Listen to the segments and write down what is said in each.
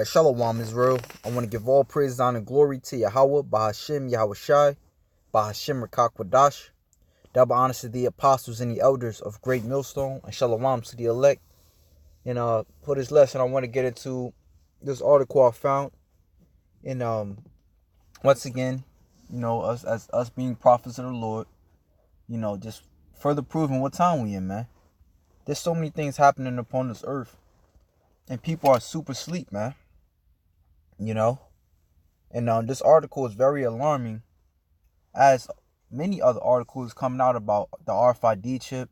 Shalom Israel. I want to give all praise, honor, and glory to Yahweh, Bahashim, Yahweh Shai, Bahashim, Rakakwadash. Double honors to the apostles and the elders of Great Millstone, and Shalom to the elect. And for this lesson, I want to get into this article I found. And once again, us being prophets of the Lord, just further proving what time we in, man. There's so many things happening upon this earth, and people are super asleep, man. And this article is very alarming, as many other articles coming out about the RFID chip,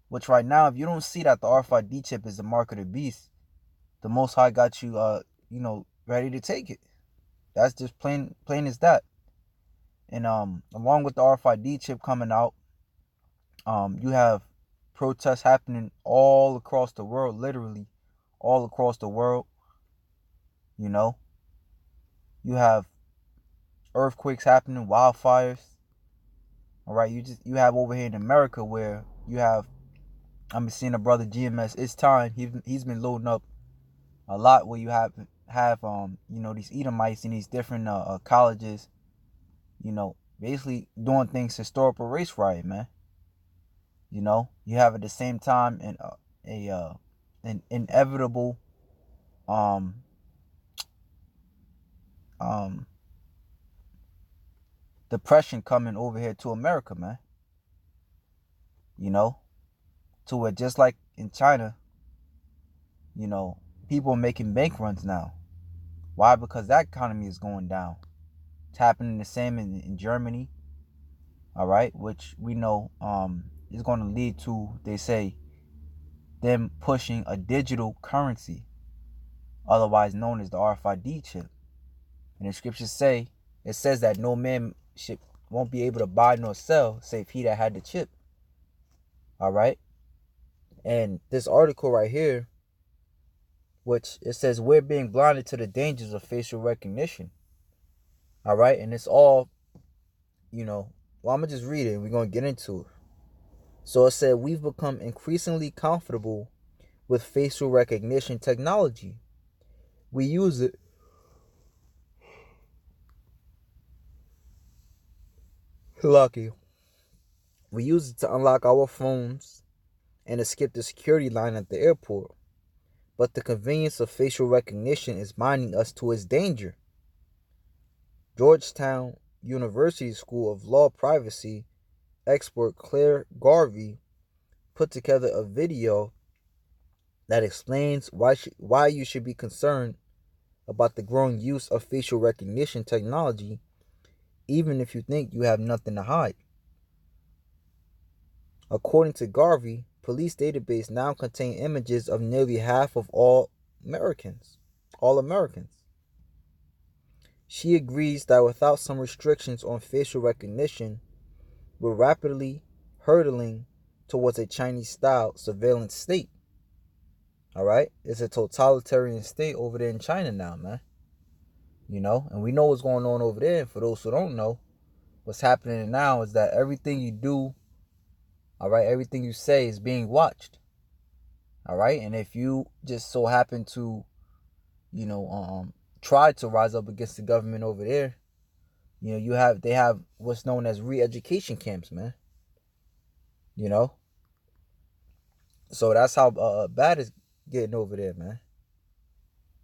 which right now, if you don't see that the RFID chip is the mark of the beast, the Most High got you, ready to take it. That's just plain as that. And along with the RFID chip coming out, you have protests happening all across the world, literally all across the world. You have earthquakes happening, wildfires. All right, you have over here in America where you have, I'm seeing a brother GMS. It's time. He's been loading up a lot where you have these Edomites in these different colleges, basically doing things to stir up a race riot, man. You have at the same time an inevitable depression coming over here to America, man. To where just like in China, people are making bank runs now. Why? Because that economy is going down. It's happening the same in Germany, all right, which we know is going to lead to, they say, them pushing a digital currency, otherwise known as the RFID chip. And the scriptures say, it says that no man won't be able to buy nor sell save he that had the chip. All right. And this article right here, which it says we're being blinded to the dangers of facial recognition. All right. And it's all, I'm going to just read it and we're going to get into it. So it said, we've become increasingly comfortable with facial recognition technology. We use it We use it to unlock our phones and to skip the security line at the airport. But the convenience of facial recognition is binding us to its danger. Georgetown University School of Law Privacy expert Claire Garvey put together a video that explains why you should be concerned about the growing use of facial recognition technology, even if you think you have nothing to hide. According to Garvey, police database now contain images of nearly half of all Americans. She agrees that without some restrictions on facial recognition, we're rapidly hurtling towards a Chinese-style surveillance state. All right? It's a totalitarian state over there in China now, man. And we know what's going on over there. And for those who don't know, what's happening now is that everything you do, all right, everything you say is being watched. All right? And if you just so happen to, try to rise up against the government over there, they have what's known as re-education camps, man. So that's how bad it's getting over there, man.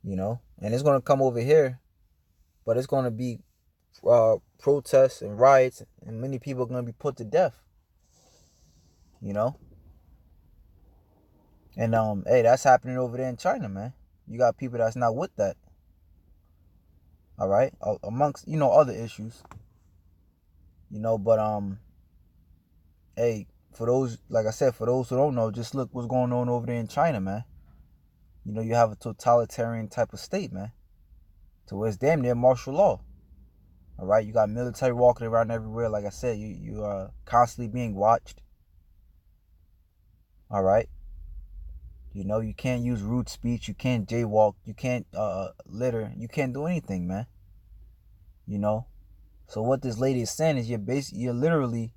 And it's going to come over here, but it's going to be protests and riots, and many people are going to be put to death. And hey, that's happening over there in China, man. You got people that's not with that. All right, amongst other issues. But hey, for those, like I said, for those who don't know, just look what's going on over there in China, man. You have a totalitarian type of state, man, to where it's damn near martial law. All right, you got military walking around everywhere. Like I said, you are constantly being watched. All right. You can't use rude speech. You can't jaywalk. You can't litter. You can't do anything, man. So what this lady is saying is you're literally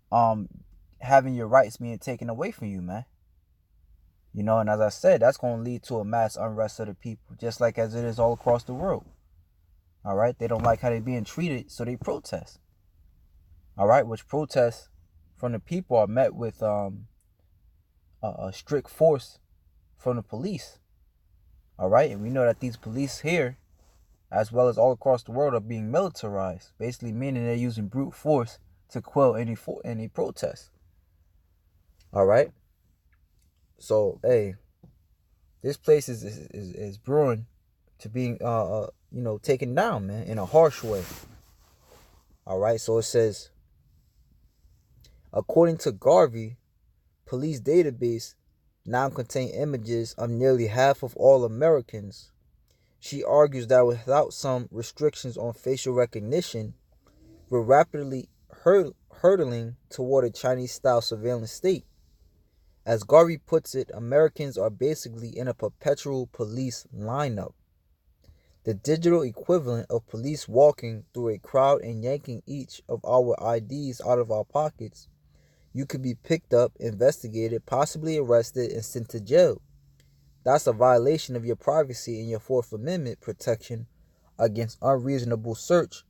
having your rights being taken away from you, man. You know, and as I said, that's going to lead to a mass unrest of the people, just like as it is all across the world. All right, they don't like how they're being treated, so they protest. All right, which protests from the people are met with a strict force from the police. All right, and we know that these police here, as well as all across the world, are being militarized, basically meaning they're using brute force to quell any protest. All right, so hey, this place is brewing to being taken down, man, in a harsh way. All right, so it says, according to Garvey, police database now contain images of nearly half of all Americans. She argues that without some restrictions on facial recognition, we're rapidly hurtling toward a Chinese-style surveillance state. As Garvey puts it, Americans are basically in a perpetual police lineup. The digital equivalent of police walking through a crowd and yanking each of our IDs out of our pockets. You could be picked up, investigated, possibly arrested, and sent to jail. That's a violation of your privacy and your Fourth Amendment protection against unreasonable search.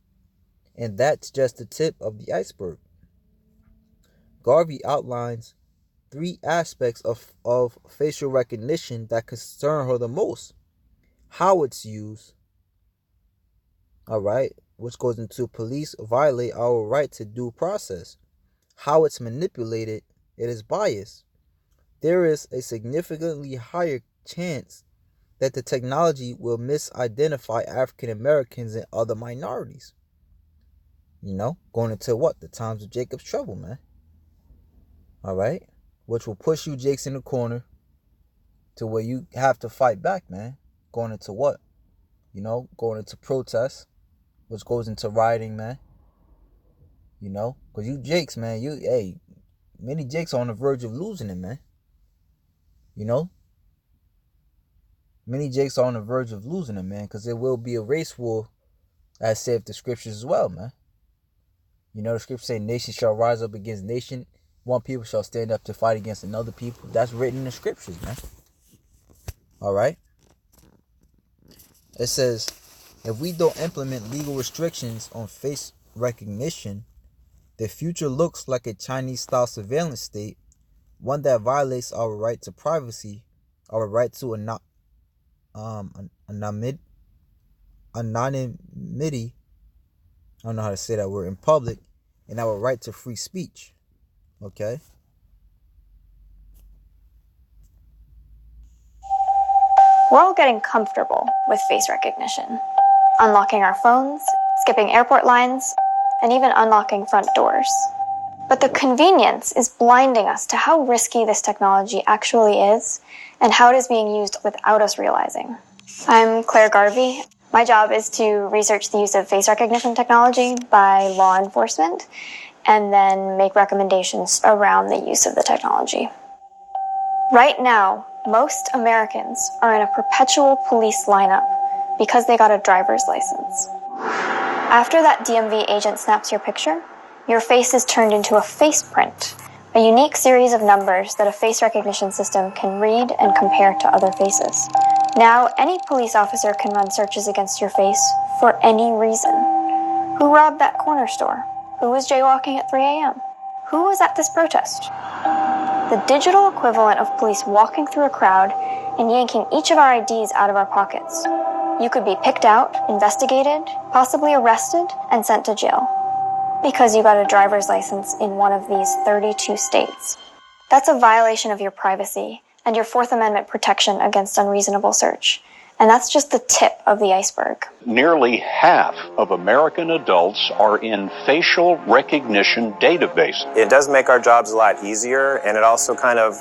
And that's just the tip of the iceberg. Garvey outlines 3 aspects of facial recognition that concern her the most. How it's used, all right, which goes into police violate our right to due process. How it's manipulated, it is biased. There is a significantly higher chance that the technology will misidentify African Americans and other minorities. You know, going into what? The times of Jacob's trouble, man. All right? Which will push you, Jakes, in the corner to where you have to fight back, man. Going into what? You know, going into protests, which goes into rioting, man. You know, because you Jakes, man, many Jakes are on the verge of losing it, man. You know? Many Jakes are on the verge of losing it, man, because there will be a race war, as saith the scriptures as well, man. You know, the scriptures say nation shall rise up against nation. One people shall stand up to fight against another people. That's written in the scriptures, man. All right? It says, if we don't implement legal restrictions on face recognition, the future looks like a Chinese-style surveillance state, one that violates our right to privacy, our right to anonymity. I don't know how to say that word in public, and our right to free speech. Okay? We're all getting comfortable with face recognition, unlocking our phones, skipping airport lines, and even unlocking front doors. But the convenience is blinding us to how risky this technology actually is and how it is being used without us realizing. I'm Claire Garvey. My job is to research the use of face recognition technology by law enforcement and then make recommendations around the use of the technology. Right now, most Americans are in a perpetual police lineup because they got a driver's license. After that DMV agent snaps your picture, your face is turned into a face print, a unique series of numbers that a face recognition system can read and compare to other faces. Now, any police officer can run searches against your face for any reason. Who robbed that corner store? Who was jaywalking at 3 a.m.? Who was at this protest? The digital equivalent of police walking through a crowd and yanking each of our IDs out of our pockets. You could be picked out, investigated, possibly arrested, and sent to jail because you got a driver's license in one of these 32 states. That's a violation of your privacy and your Fourth Amendment protection against unreasonable search. And that's just the tip of the iceberg. Nearly half of American adults are in facial recognition databases. It does make our jobs a lot easier, and it also kind of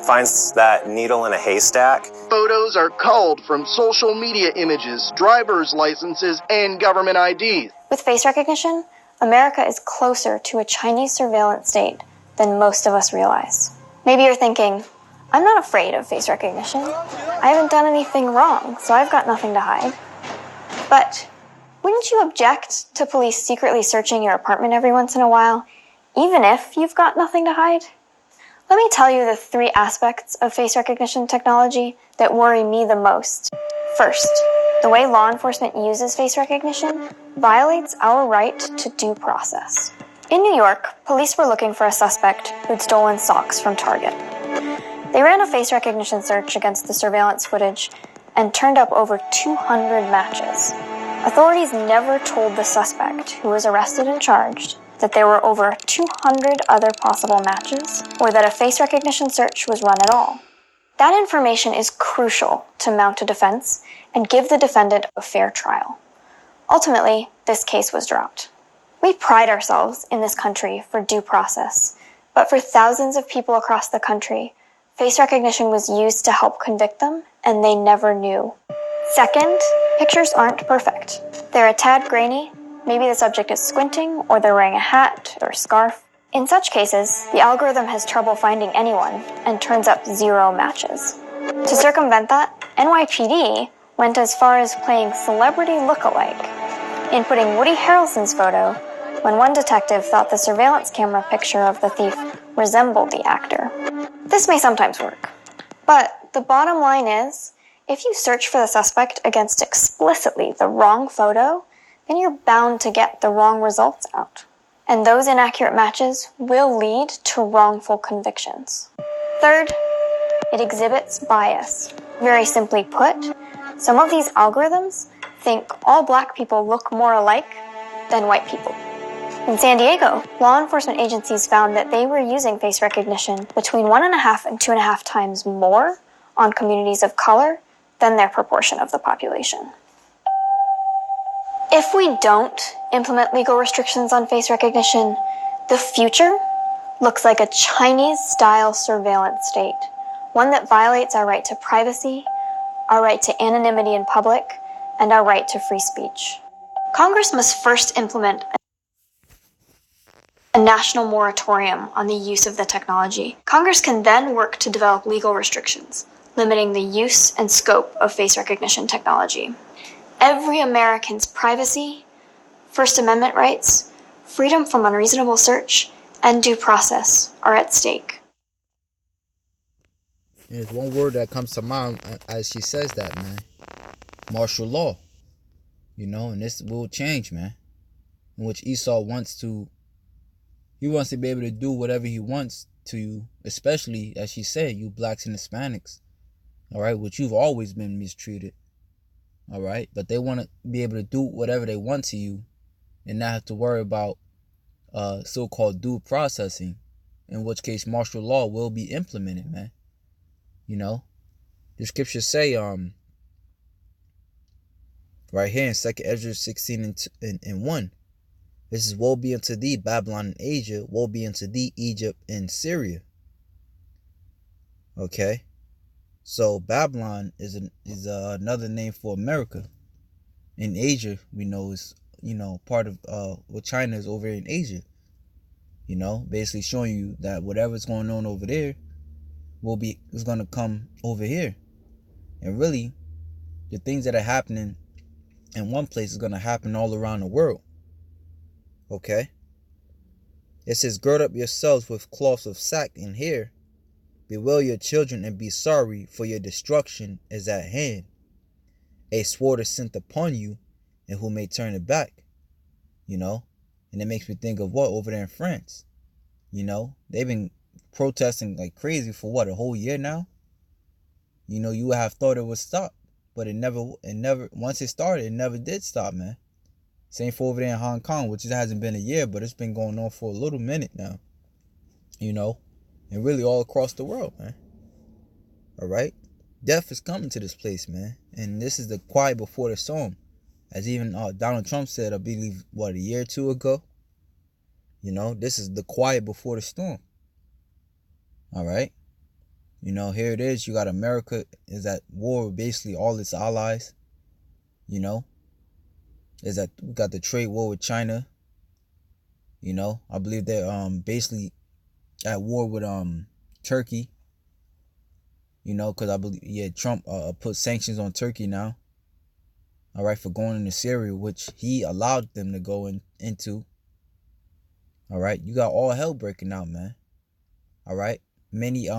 finds that needle in a haystack. Photos are culled from social media images, driver's licenses, and government IDs. With face recognition, America is closer to a Chinese surveillance state than most of us realize. Maybe you're thinking, I'm not afraid of face recognition. I haven't done anything wrong, so I've got nothing to hide. But wouldn't you object to police secretly searching your apartment every once in a while, even if you've got nothing to hide? Let me tell you the 3 aspects of face recognition technology that worry me the most. First, the way law enforcement uses face recognition violates our right to due process. In New York, police were looking for a suspect who'd stolen socks from Target. They ran a face recognition search against the surveillance footage and turned up over 200 matches. Authorities never told the suspect, who was arrested and charged, that there were over 200 other possible matches, or that a face recognition search was run at all. That information is crucial to mount a defense and give the defendant a fair trial. Ultimately, this case was dropped. We pride ourselves in this country for due process, but for thousands of people across the country, face recognition was used to help convict them, and they never knew. Second, pictures aren't perfect. They're a tad grainy. Maybe the subject is squinting, or they're wearing a hat or a scarf. In such cases, the algorithm has trouble finding anyone and turns up 0 matches. To circumvent that, NYPD went as far as playing celebrity look-alike, inputting Woody Harrelson's photo when one detective thought the surveillance camera picture of the thief resembled the actor. This may sometimes work, but the bottom line is, if you search for the suspect against explicitly the wrong photo, then you're bound to get the wrong results out. And those inaccurate matches will lead to wrongful convictions. Third, it exhibits bias. Very simply put, some of these algorithms think all black people look more alike than white people. In San Diego, law enforcement agencies found that they were using face recognition between 1.5 and 2.5 times more on communities of color than their proportion of the population. If we don't implement legal restrictions on face recognition, the future looks like a Chinese-style surveillance state, one that violates our right to privacy, our right to anonymity in public, and our right to free speech. Congress must first implement a national moratorium on the use of the technology. Congress can then work to develop legal restrictions, limiting the use and scope of face recognition technology. Every American's privacy, First Amendment rights, freedom from unreasonable search, and due process are at stake. And there's one word that comes to mind as she says that, man. Martial law. And this will change, man. In which Esau wants to be able to do whatever he wants to you, especially, as she said, you blacks and Hispanics. All right, which you've always been mistreated. All right, but they want to be able to do whatever they want to you and not have to worry about so-called due processing, in which case martial law will be implemented, man. The scriptures say right here in 2 Ezra 16 and 1, this is, woe be unto thee, Babylon and Asia, woe be unto thee, Egypt and Syria. Okay, so Babylon is another name for America. In Asia, we know is part of what China is over in Asia. Basically showing you that whatever's going on over there is going to come over here. And really, the things that are happening in one place is going to happen all around the world. Okay? It says, gird up yourselves with cloths of sack and hair. Bewail your children and be sorry, for your destruction is at hand. A sword is sent upon you, and who may turn it back? And it makes me think of what over there in France. They've been protesting like crazy for a whole year now. You would have thought it would stop, but it never, once it started, it never did stop, man. Same for over there in Hong Kong, which it hasn't been a year, but it's been going on for a little minute now. And really all across the world, man. All right? Death is coming to this place, man. And this is the quiet before the storm. As even Donald Trump said, I believe, a year or two ago? This is the quiet before the storm. All right? Here it is. You got America is at war with basically all its allies. Is that we got the trade war with China. I believe they're basically at war with Turkey. Because I believe Trump put sanctions on Turkey now. All right, for going into Syria, which he allowed them to go into. All right, you got all hell breaking out, man. All right, many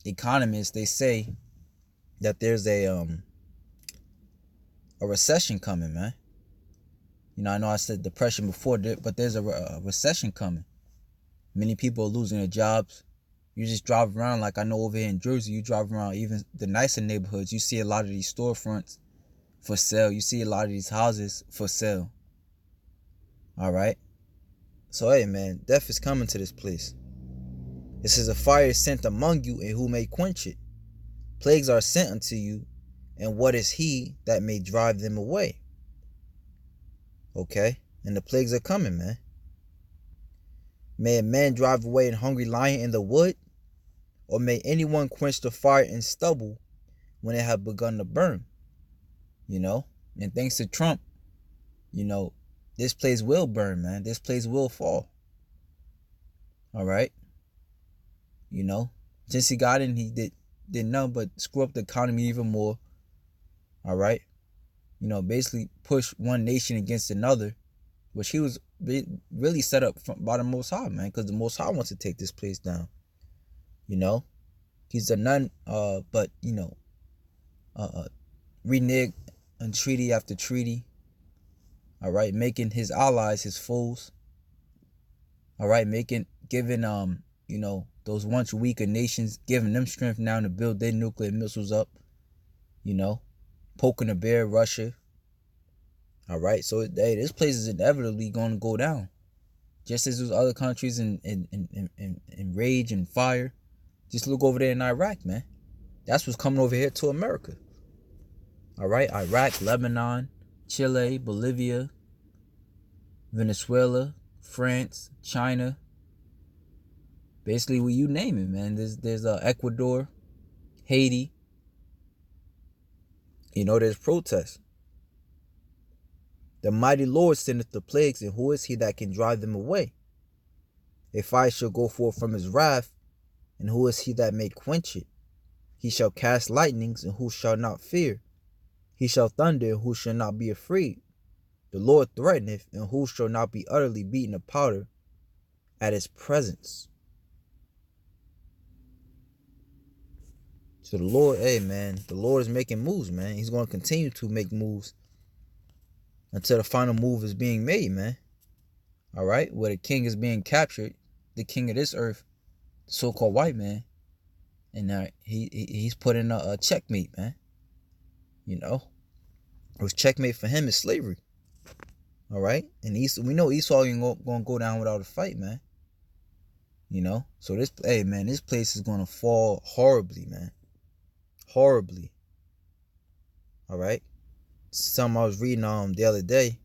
economists, they say that there's a recession coming, man. You know, I know I said depression before, but there's a recession coming. Many people are losing their jobs. You just drive around, like I know over here in Jersey, you drive around even the nicer neighborhoods, you see a lot of these storefronts for sale. You see a lot of these houses for sale. All right. So, hey, man, death is coming to this place. It says a fire is sent among you, and who may quench it? Plagues are sent unto you, and what is he that may drive them away? Okay. And the plagues are coming, man. May a man drive away an hungry lion in the wood? Or may anyone quench the fire in stubble when it have begun to burn? You know, and thanks to Trump, you know, this place will burn, man. This place will fall. All right. You know, since he got in, he did nothing but screw up the economy even more. All right. You know, basically push one nation against another, which he was really set up by the Most High, man, because the Most High wants to take this place down. You know, he's a none, but, you know, renege on treaty after treaty. All right, making his allies his foes. All right, giving you know, those once weaker nations, giving them strength now to build their nuclear missiles up. You know, poking the bear, Russia. All right, so hey, this place is inevitably going to go down, just as those other countries in rage and fire. Just look over there in Iraq, man. That's what's coming over here to America. All right, Iraq, Lebanon, Chile, Bolivia, Venezuela, France, China. Basically, well, you name it, man. There's Ecuador, Haiti. You know, there's protests. The mighty Lord sendeth the plagues, and who is he that can drive them away? A fire shall go forth from his wrath, and who is he that may quench it? He shall cast lightnings, and who shall not fear? He shall thunder, and who shall not be afraid? The Lord threateneth, and who shall not be utterly beaten to powder at his presence? So the Lord, hey, man, the Lord is making moves, man. He's going to continue to make moves until the final move is being made, man. All right? Where the king is being captured, the king of this earth, the so-called white man, and he's put in a checkmate, man. You know? It was checkmate for him is slavery. All right? And we know Esau ain't going to go down without a fight, man. You know? So this, hey, man, this place is going to fall horribly, man. Horribly. All right? Something I was reading the other day.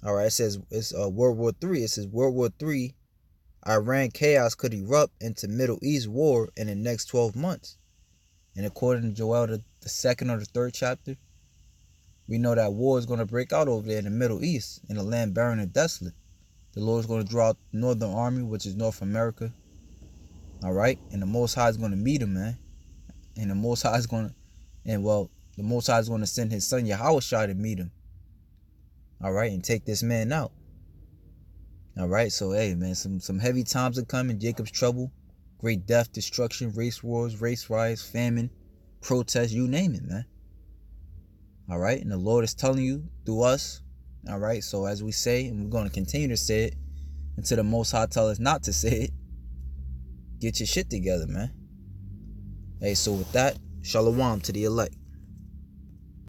All right, it says it's World War III. It says World War III, Iran chaos could erupt into Middle East war in the next 12 months. And according to Joel, the second or the third chapter, we know that war is going to break out over there in the Middle East, in a land barren and desolate. The Lord is going to draw out the Northern Army, which is North America. All right, and the Most High is going to meet him, man. And the Most High is going to, the Most High is going to send his son Yahushua to meet him. All right, and take this man out. All right, so hey, man, some heavy times are coming. Jacob's trouble, great death, destruction, race wars, race riots, famine, protests, you name it, man. All right, and the Lord is telling you through us. All right, so as we say, and we're going to continue to say it until the Most High tell us not to say it, get your shit together, man. Hey, so with that, shalom to the elect.